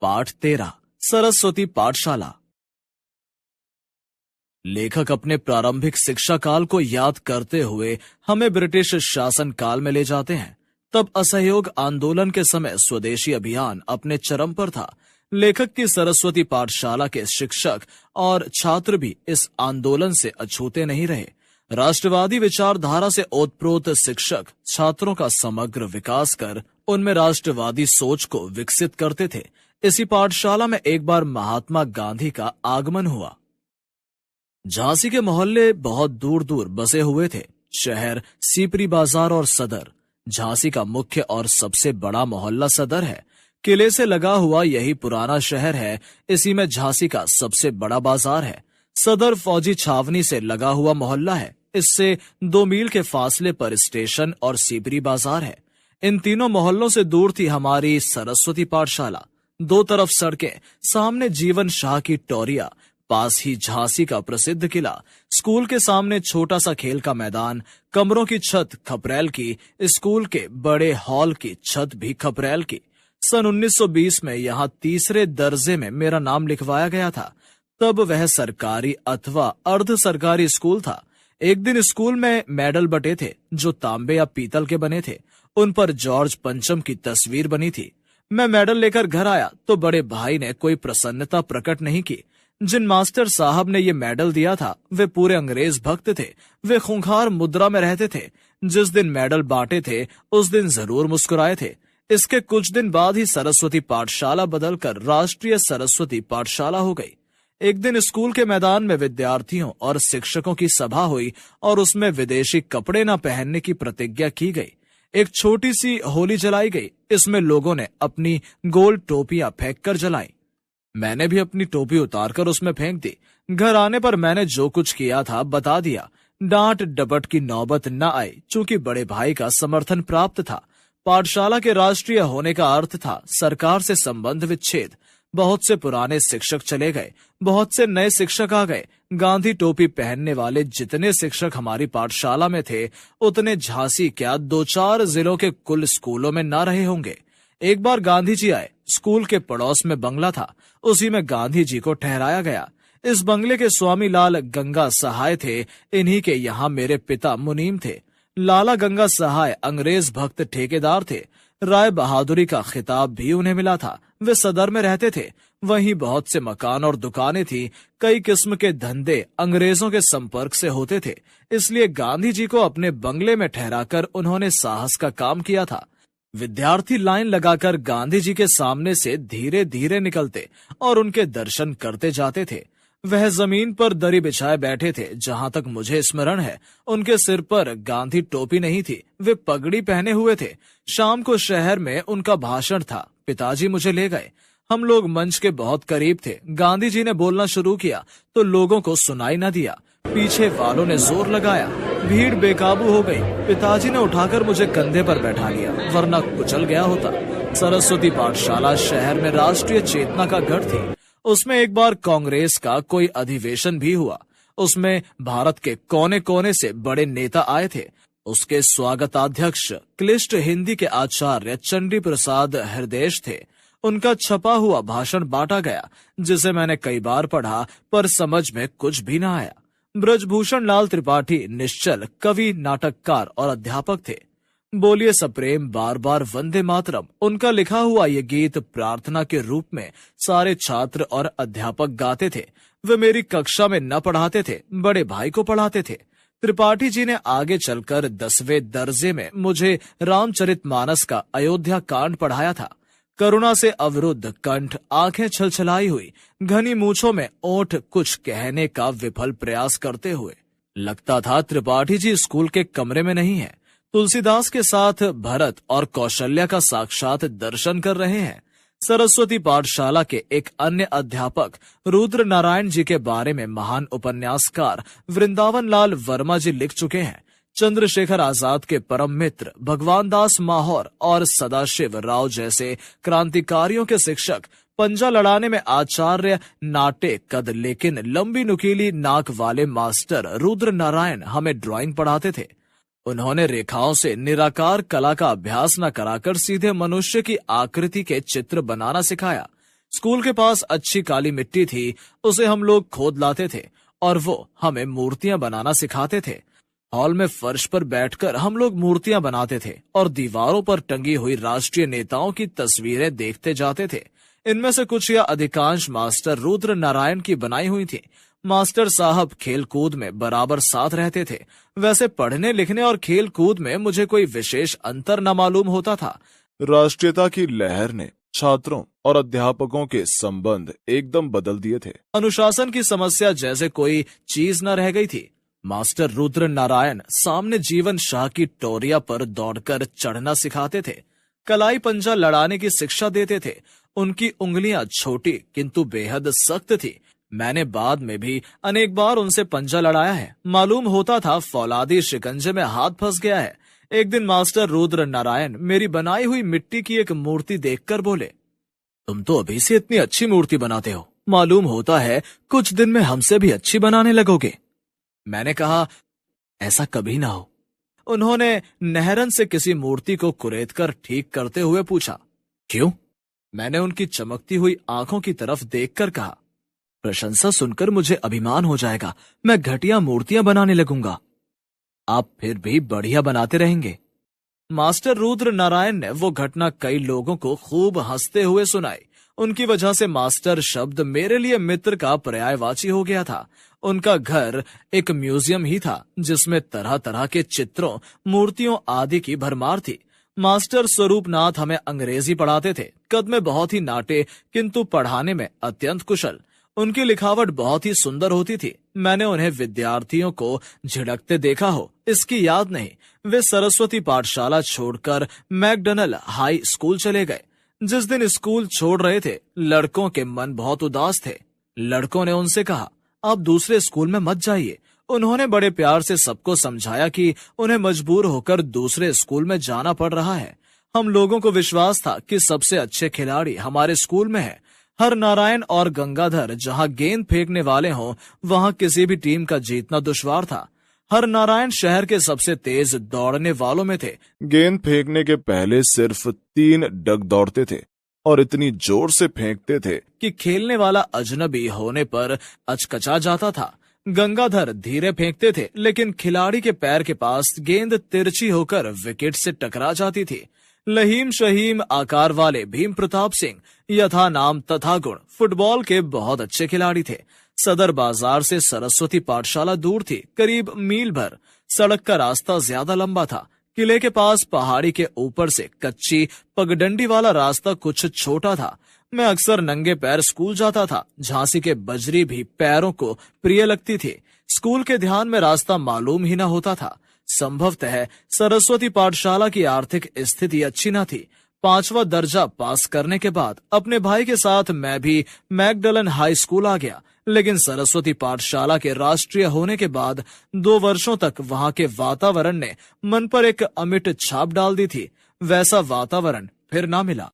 पाठ 13 सरस्वती पाठशाला। लेखक अपने प्रारंभिक शिक्षा काल को याद करते हुए हमें ब्रिटिश शासन काल में ले जाते हैं। तब असहयोग आंदोलन के समय स्वदेशी अभियान अपने चरम पर था। लेखक की सरस्वती पाठशाला के शिक्षक और छात्र भी इस आंदोलन से अछूते नहीं रहे। राष्ट्रवादी विचारधारा से ओतप्रोत शिक्षक छात्रों का समग्र विकास कर उनमें राष्ट्रवादी सोच को विकसित करते थे। इसी पाठशाला में एक बार महात्मा गांधी का आगमन हुआ। झांसी के मोहल्ले बहुत दूर दूर बसे हुए थे। शहर, सीपरी बाजार और सदर। झांसी का मुख्य और सबसे बड़ा मोहल्ला सदर है। किले से लगा हुआ यही पुराना शहर है। इसी में झांसी का सबसे बड़ा बाजार है। सदर फौजी छावनी से लगा हुआ मोहल्ला है। इससे 2 मील के फासले पर स्टेशन और सीपरी बाजार है। इन तीनों मोहल्लों से दूर थी हमारी सरस्वती पाठशाला। 2 तरफ सड़कें, सामने जीवन शाह की टोरिया, पास ही झांसी का प्रसिद्ध किला। स्कूल के सामने छोटा सा खेल का मैदान, कमरों की छत खपरेल की, स्कूल के बड़े हॉल की छत भी खपरेल की। सन 1920 में यहाँ 3रे दर्जे में मेरा नाम लिखवाया गया था। तब वह सरकारी अथवा अर्ध सरकारी स्कूल था। एक दिन स्कूल में मेडल बटे थे जो तांबे या पीतल के बने थे। उन पर जॉर्ज पंचम की तस्वीर बनी थी। मैं मेडल लेकर घर आया तो बड़े भाई ने कोई प्रसन्नता प्रकट नहीं की। जिन मास्टर साहब ने ये मेडल दिया था वे पूरे अंग्रेज भक्त थे। वे खूंखार मुद्रा में रहते थे। जिस दिन मेडल बांटे थे उस दिन जरूर मुस्कुराए थे। इसके कुछ दिन बाद ही सरस्वती पाठशाला बदलकर राष्ट्रीय सरस्वती पाठशाला हो गई। एक दिन स्कूल के मैदान में विद्यार्थियों और शिक्षकों की सभा हुई और उसमें विदेशी कपड़े न पहनने की प्रतिज्ञा की गई। एक छोटी सी होली जलाई गई। इसमें लोगों ने अपनी गोल टोपियां फेंक कर जलाई। मैंने भी अपनी टोपी उतारकर उसमें फेंक दी। घर आने पर मैंने जो कुछ किया था बता दिया। डांट डपट की नौबत न आई, चूंकि बड़े भाई का समर्थन प्राप्त था। पाठशाला के राष्ट्रीय होने का अर्थ था सरकार से संबंध विच्छेद। बहुत से पुराने शिक्षक चले गए, बहुत से नए शिक्षक आ गए। गांधी टोपी पहनने वाले जितने शिक्षक हमारी पाठशाला में थे उतने झांसी क्या 2-4 जिलों के कुल स्कूलों में ना रहे होंगे। एक बार गांधी जी आए। स्कूल के पड़ोस में बंगला था, उसी में गांधी जी को ठहराया गया। इस बंगले के स्वामी लाल गंगा सहाय थे। इन्हीं के यहाँ मेरे पिता मुनीम थे। लाला गंगा सहाय अंग्रेज भक्त ठेकेदार थे। राय बहादुरी का खिताब भी उन्हें मिला था। वे सदर में रहते थे। वहीं बहुत से मकान और दुकानें थी। कई किस्म के धंधे अंग्रेजों के संपर्क से होते थे। इसलिए गांधी जी को अपने बंगले में ठहराकर उन्होंने साहस का काम किया था। विद्यार्थी लाइन लगाकर गांधी जी के सामने से धीरे धीरे निकलते और उनके दर्शन करते जाते थे। वह जमीन पर दरी बिछाए बैठे थे। जहां तक मुझे स्मरण है उनके सिर पर गांधी टोपी नहीं थी, वे पगड़ी पहने हुए थे। शाम को शहर में उनका भाषण था। पिताजी मुझे ले गए। हम लोग मंच के बहुत करीब थे। गांधी जी ने बोलना शुरू किया तो लोगों को सुनाई न दिया। पीछे वालों ने जोर लगाया। भीड़ बेकाबू हो गई। पिताजी ने उठाकर मुझे कंधे पर बैठा लिया, वरना कुचल गया होता। सरस्वती पाठशाला शहर में राष्ट्रीय चेतना का गढ़ थी। उसमें एक बार कांग्रेस का कोई अधिवेशन भी हुआ। उसमें भारत के कोने कोने से बड़े नेता आए थे। उसके स्वागताध्यक्ष क्लिष्ट हिंदी के आचार्य चंडी प्रसाद हृदयेश थे। उनका छपा हुआ भाषण बांटा गया, जिसे मैंने कई बार पढ़ा पर समझ में कुछ भी न आया। ब्रजभूषण लाल त्रिपाठी निश्चल कवि, नाटककार और अध्यापक थे। बोलिए सप्रेम, बार बार वंदे मातरम, उनका लिखा हुआ ये गीत प्रार्थना के रूप में सारे छात्र और अध्यापक गाते थे। वे मेरी कक्षा में न पढ़ाते थे, बड़े भाई को पढ़ाते थे। त्रिपाठी जी ने आगे चलकर 10वें दर्जे में मुझे रामचरितमानस का अयोध्या कांड पढ़ाया था। करुणा से अवरुद्ध कंठ, आंखें छलछलाई हुई, घनी मूछों में ओठ कुछ कहने का विफल प्रयास करते हुए। लगता था त्रिपाठी जी स्कूल के कमरे में नहीं है, तुलसीदास के साथ भरत और कौशल्या का साक्षात दर्शन कर रहे हैं। सरस्वती पाठशाला के एक अन्य अध्यापक रुद्र नारायण जी के बारे में महान उपन्यासकार वृंदावन लाल वर्मा जी लिख चुके हैं। चंद्रशेखर आजाद के परम मित्र भगवान दास माहौर और सदाशिव राव जैसे क्रांतिकारियों के शिक्षक, पंजा लड़ाने में आचार्य, नाटे कद लेकिन लंबी नुकीली नाक वाले मास्टर रुद्र नारायण हमें ड्राइंग पढ़ाते थे। उन्होंने रेखाओं से निराकार कला का अभ्यास न कराकर सीधे मनुष्य की आकृति के चित्र बनाना सिखाया। स्कूल के पास अच्छी काली मिट्टी थी, उसे हम लोग खोद लाते थे और वो हमें मूर्तियां बनाना सिखाते थे। हॉल में फर्श पर बैठकर हम लोग मूर्तियां बनाते थे और दीवारों पर टंगी हुई राष्ट्रीय नेताओं की तस्वीरें देखते जाते थे। इनमें से कुछ या अधिकांश मास्टर रुद्र नारायण की बनाई हुई थी। मास्टर साहब खेल कूद में बराबर साथ रहते थे। वैसे पढ़ने लिखने और खेल कूद में मुझे कोई विशेष अंतर न मालूम होता था। राष्ट्रीयता की लहर ने छात्रों और अध्यापकों के संबंध एकदम बदल दिए थे। अनुशासन की समस्या जैसे कोई चीज न रह गई थी। मास्टर रुद्र नारायण सामने जीवन शाह की टोरिया पर दौड़कर चढ़ना सिखाते थे। कलाई पंजा लड़ाने की शिक्षा देते थे। उनकी उंगलियां छोटी किंतु बेहद सख्त थी। मैंने बाद में भी अनेक बार उनसे पंजा लड़ाया है। मालूम होता था फौलादी शिकंजे में हाथ फंस गया है। एक दिन मास्टर रुद्र नारायण मेरी बनाई हुई मिट्टी की एक मूर्ति देखकर बोले, तुम तो अभी से इतनी अच्छी मूर्ति बनाते हो, मालूम होता है कुछ दिन में हमसे भी अच्छी बनाने लगोगे। मैंने कहा, ऐसा कभी ना हो। उन्होंने नहरन से किसी मूर्ति को कुरेदकर ठीक करते हुए पूछा, क्यों? मैंने उनकी चमकती हुई आंखों की तरफ देखकर कहा, प्रशंसा सुनकर मुझे अभिमान हो जाएगा, मैं घटिया मूर्तियां बनाने लगूंगा। आप फिर भी बढ़िया बनाते रहेंगे। मास्टर रुद्र नारायण ने वो घटना कई लोगों को खूब हंसते हुए सुनाई। उनकी वजह से मास्टर शब्द मेरे लिए मित्र का पर्यायवाची हो गया था। उनका घर एक म्यूजियम ही था जिसमें तरह तरह के चित्रों, मूर्तियों आदि की भरमार थी। मास्टर स्वरूपनाथ हमें अंग्रेजी पढ़ाते थे। कद में बहुत ही नाटे किंतु पढ़ाने में अत्यंत कुशल। उनकी लिखावट बहुत ही सुंदर होती थी। मैंने उन्हें विद्यार्थियों को झिड़कते देखा हो इसकी याद नहीं। वे सरस्वती पाठशाला छोड़कर मैकडॉनल्ड हाई स्कूल चले गए। जिस दिन स्कूल छोड़ रहे थे, लड़कों के मन बहुत उदास थे। लड़कों ने उनसे कहा, आप दूसरे स्कूल में मत जाइए। उन्होंने बड़े प्यार से सबको समझाया कि उन्हें मजबूर होकर दूसरे स्कूल में जाना पड़ रहा है। हम लोगों को विश्वास था कि सबसे अच्छे खिलाड़ी हमारे स्कूल में हैं। हर नारायण और गंगाधर जहां गेंद फेंकने वाले हों, वहां किसी भी टीम का जीतना दुश्वार था। हर नारायण शहर के सबसे तेज दौड़ने वालों में थे। गेंद फेंकने के पहले सिर्फ 3 डग दौड़ते थे और इतनी जोर से फेंकते थे कि खेलने वाला अजनबी होने पर अचकचा जाता था। गंगाधर धीरे फेंकते थे, लेकिन खिलाड़ी के पैर के पास गेंद तिरछी होकर विकेट से टकरा जाती थी। लहीम शहीम आकार वाले भीम प्रताप सिंह यथा नाम तथा गुण फुटबॉल के बहुत अच्छे खिलाड़ी थे। सदर बाजार से सरस्वती पाठशाला दूर थी, करीब मील भर। सड़क का रास्ता ज्यादा लंबा था। किले के पास पहाड़ी के ऊपर से कच्ची पगडंडी वाला रास्ता कुछ छोटा था। मैं अक्सर नंगे पैर स्कूल जाता था। झांसी के बजरी भी पैरों को प्रिय लगती थी। स्कूल के ध्यान में रास्ता मालूम ही न होता था। संभवतः सरस्वती पाठशाला की आर्थिक स्थिति अच्छी न थी। 5वां दर्जा पास करने के बाद अपने भाई के साथ मैं भी मैकडॉनल्ड हाई स्कूल आ गया। लेकिन सरस्वती पाठशाला के राष्ट्रीय होने के बाद 2 वर्षों तक वहां के वातावरण ने मन पर एक अमिट छाप डाल दी थी। वैसा वातावरण फिर ना मिला।